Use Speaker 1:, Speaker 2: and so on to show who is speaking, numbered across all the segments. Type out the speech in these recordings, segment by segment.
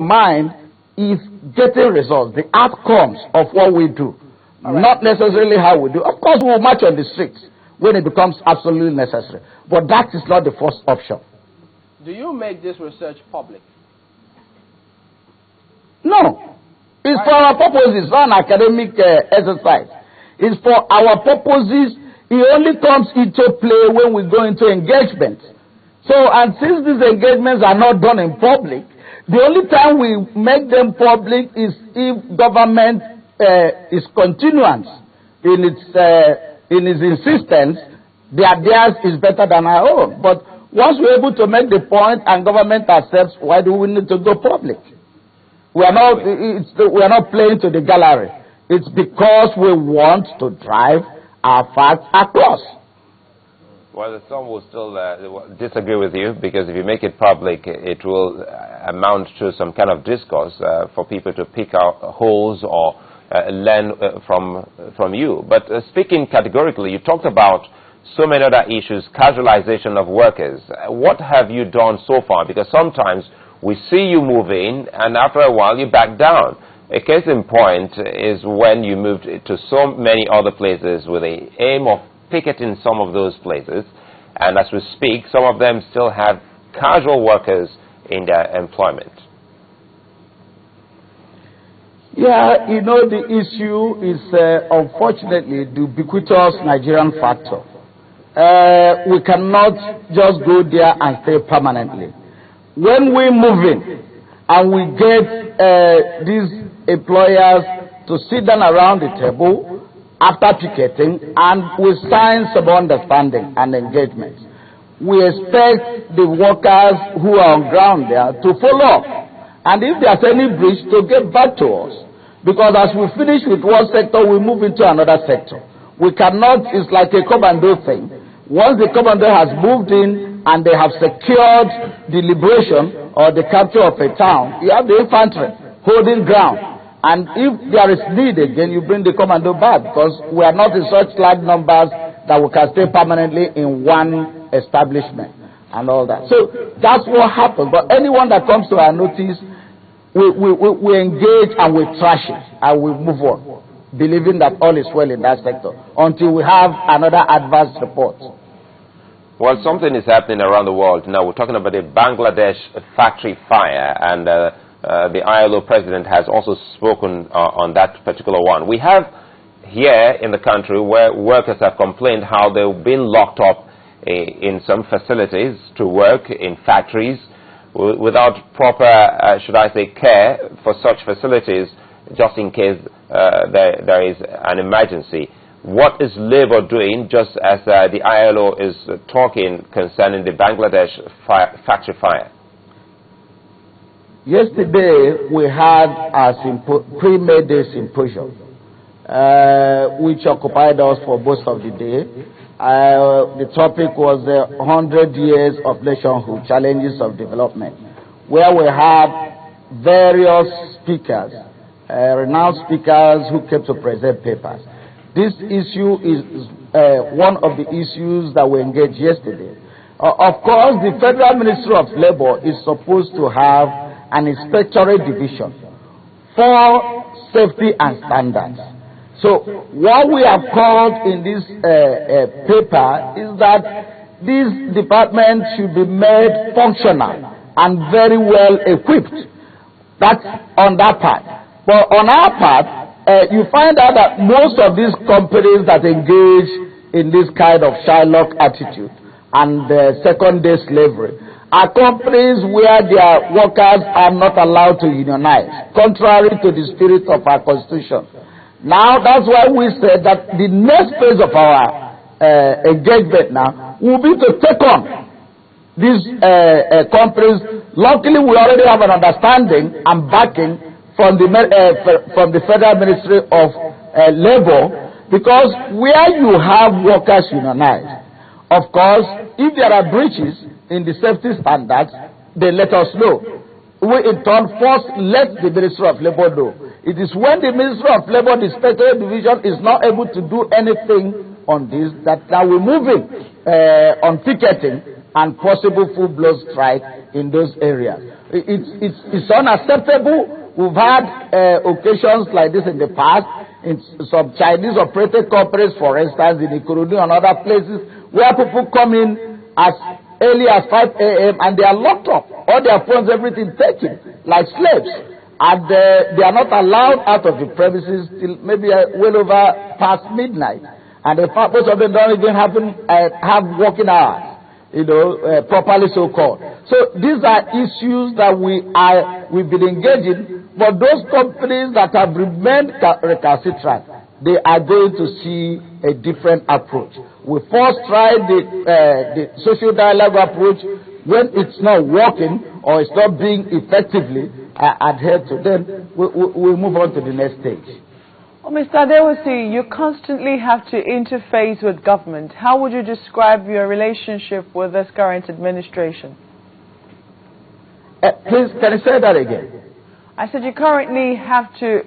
Speaker 1: mind is getting results, the outcomes of what we do, not necessarily how we do. Of course, we will march on the streets when it becomes absolutely necessary, but that is not the first option.
Speaker 2: Do you make this research public?
Speaker 1: No. It's for our purposes, not an academic exercise. It's for our purposes. It only comes into play when we go into engagement. So, and since these engagements are not done in public, the only time we make them public is if government is continuance in its insistence that theirs is better than our own. But once we're able to make the point and government accepts, why do we need to go public? We are not playing to the gallery. It's because we want to drive our facts across.
Speaker 3: Well, some will still disagree with you, because if you make it public, it will amount to some kind of discourse for people to pick out holes or learn from you. But speaking categorically, you talked about so many other issues, casualization of workers. What have you done so far? Because sometimes we see you move in, and after a while you back down. A case in point is when you moved to so many other places with the aim of picketing some of those places, and as we speak, some of them still have casual workers in their employment.
Speaker 1: Yeah, you know, the issue is unfortunately the ubiquitous Nigerian factor. We cannot just go there and stay permanently. When we move in and we get these employers to sit down around the table after picketing and we sign some understanding and engagement, we expect the workers who are on ground there to follow up. And if there's any breach, to get back to us. Because as we finish with one sector, we move into another sector. We cannot, it's like a commando thing. Once the commando has moved in and they have secured the liberation or the capture of a town, you have the infantry holding ground. And if there is need again, you bring the commando back, because we are not in such large numbers that we can stay permanently in one establishment and all that. So that's what happens. But anyone that comes to our notice, we engage and we trash it and we move on, believing that all is well in that sector until we have another adverse report.
Speaker 3: Well, something is happening around the world. Now, we're talking about the Bangladesh factory fire, and the ILO president has also spoken on that particular one. We have here in the country where workers have complained how they've been locked up in some facilities to work in factories without proper, should I say, care for such facilities, just in case there is an emergency. What is Labour doing, just as the ILO is talking concerning the Bangladesh factory fire?
Speaker 1: Yesterday, we had a pre-May Day symposium, which occupied us for most of the day. The topic was 100 years of nationhood, challenges of development, where we had various speakers, renowned speakers who came to present papers. This issue is one of the issues that we engaged yesterday. Of course, the Federal Ministry of Labour is supposed to have an inspectorate division for safety and standards. So what we have called in this paper is that this department should be made functional and very well equipped. That's on that part. But on our part, you find out that most of these companies that engage in this kind of Shylock attitude and second-day slavery are companies where their workers are not allowed to unionize, contrary to the spirit of our Constitution. Now, that's why we said that the next phase of our engagement now will be to take on these companies. Luckily, we already have an understanding and backing from the Federal Ministry of Labour, because where you have workers unionized, of course, if there are breaches in the safety standards, they let us know. We in turn first let the Ministry of Labour know. It is when the Ministry of Labour, the Inspectorate Division, is not able to do anything on this that now we're moving on ticketing and possible full-blown strike in those areas. It's unacceptable. We've had occasions like this in the past in some Chinese-operated companies, for instance, in Ikorodu and other places, where people come in as early as 5 a.m. and they are locked up. All their phones, everything taken, like slaves. And they are not allowed out of the premises till maybe well over past midnight. And in fact, most of them don't even have working hours, properly so-called. So these are issues that we've been engaging. But those companies that have remained recalcitrant, they are going to see a different approach. We first tried the social dialogue approach. When it's not working or it's not being effectively adhered to, then we'll move on to the next stage.
Speaker 4: Well, Mr. Adewusi, you constantly have to interface with government. How would you describe your relationship with this current administration?
Speaker 1: Please, can you say that again?
Speaker 4: I said you currently have to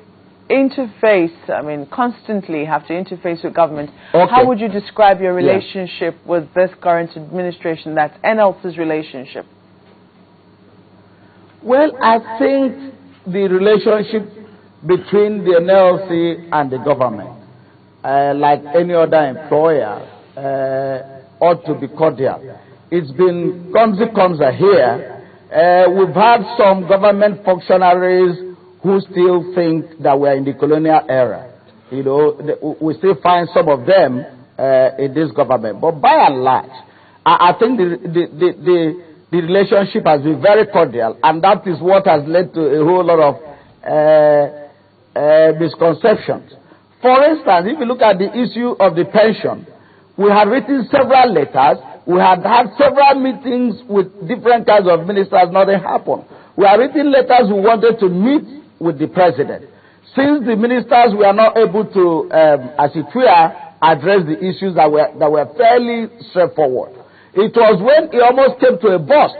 Speaker 4: constantly have to interface with government. Okay. How would you describe your relationship with this current administration, that's NLC's relationship?
Speaker 1: Well, I think the relationship between the NLC and the government, like any other employer, ought to be cordial. It's been clumsy here. We've had some government functionaries who still think that we're in the colonial era. We still find some of them in this government. But by and large, I think the relationship has been very cordial, and that is what has led to a whole lot of misconceptions. For instance, if you look at the issue of the pension, we have written several letters. We had several meetings with different kinds of ministers. Nothing happened. We have written letters. We wanted to meet with the president. Since the ministers were not able to, as it were, address the issues that were fairly straightforward. It was when he almost came to a bust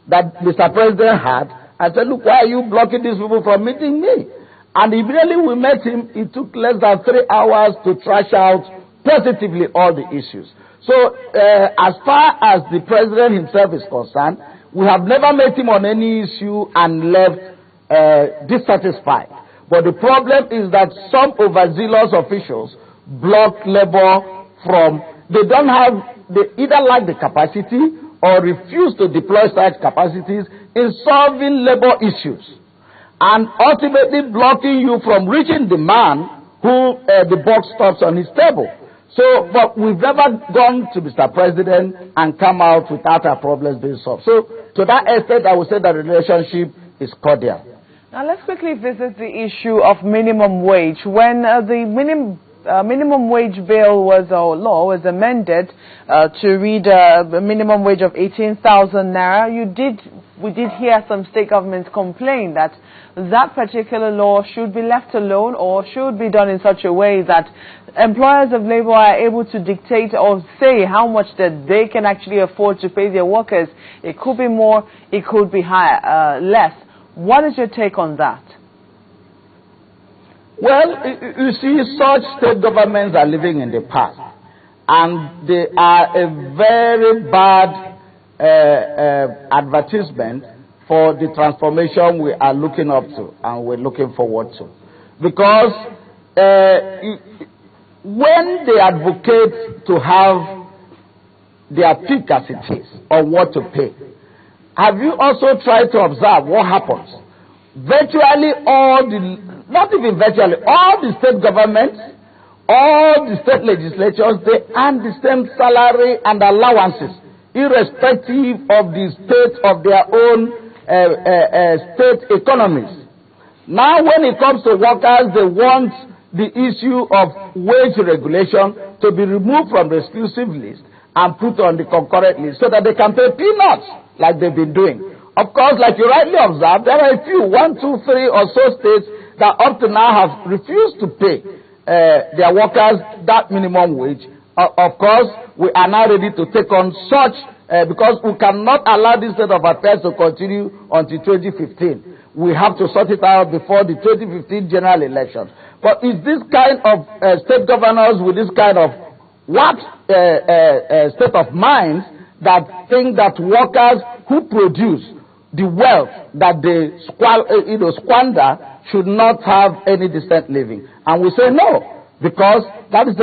Speaker 1: that Mr. President had and said, look, why are you blocking these people from meeting me? And immediately we met him. It took less than 3 hours to trash out positively all the issues. So as far as the president himself is concerned, we have never met him on any issue and left dissatisfied. But the problem is that some overzealous officials block labor from, they either lack the capacity or refuse to deploy such capacities in solving labor issues, and ultimately blocking you from reaching the man who the buck stops on his table. So, but we've never gone to Mr. President and come out without our problems being solved. So, to that extent, I would say that the relationship is cordial.
Speaker 4: Now, let's quickly visit the issue of minimum wage. When the minimum wage bill or law was amended to read a minimum wage of 18,000 naira, we did hear some state governments complain that that particular law should be left alone or should be done in such a way that employers of labor are able to dictate or say how much that they can actually afford to pay their workers. It could be more, it could be higher, less. What is your take on that?
Speaker 1: Well, you see, such state governments are living in the past, and they are a very bad advertisement for the transformation we are looking up to and we're looking forward to. Because when they advocate to have their pick as it is on what to pay, have you also tried to observe what happens? Virtually all the state governments, all the state legislatures, they earn the same salary and allowances, irrespective of the state of their own state economies. Now, when it comes to workers, they want the issue of wage regulation to be removed from the exclusive list and put on the concurrent list so that they can pay peanuts like they've been doing. Of course, like you rightly observed, there are a few, 1, 2, 3 or so states that up to now have refused to pay their workers that minimum wage. Of course, we are now ready to take on such, because we cannot allow this state of affairs to continue until 2015. We have to sort it out before the 2015 general elections. But it's this kind of state governors with this kind of state of mind that think that workers who produce the wealth that they squander should not have any decent living. And we say no, because that is the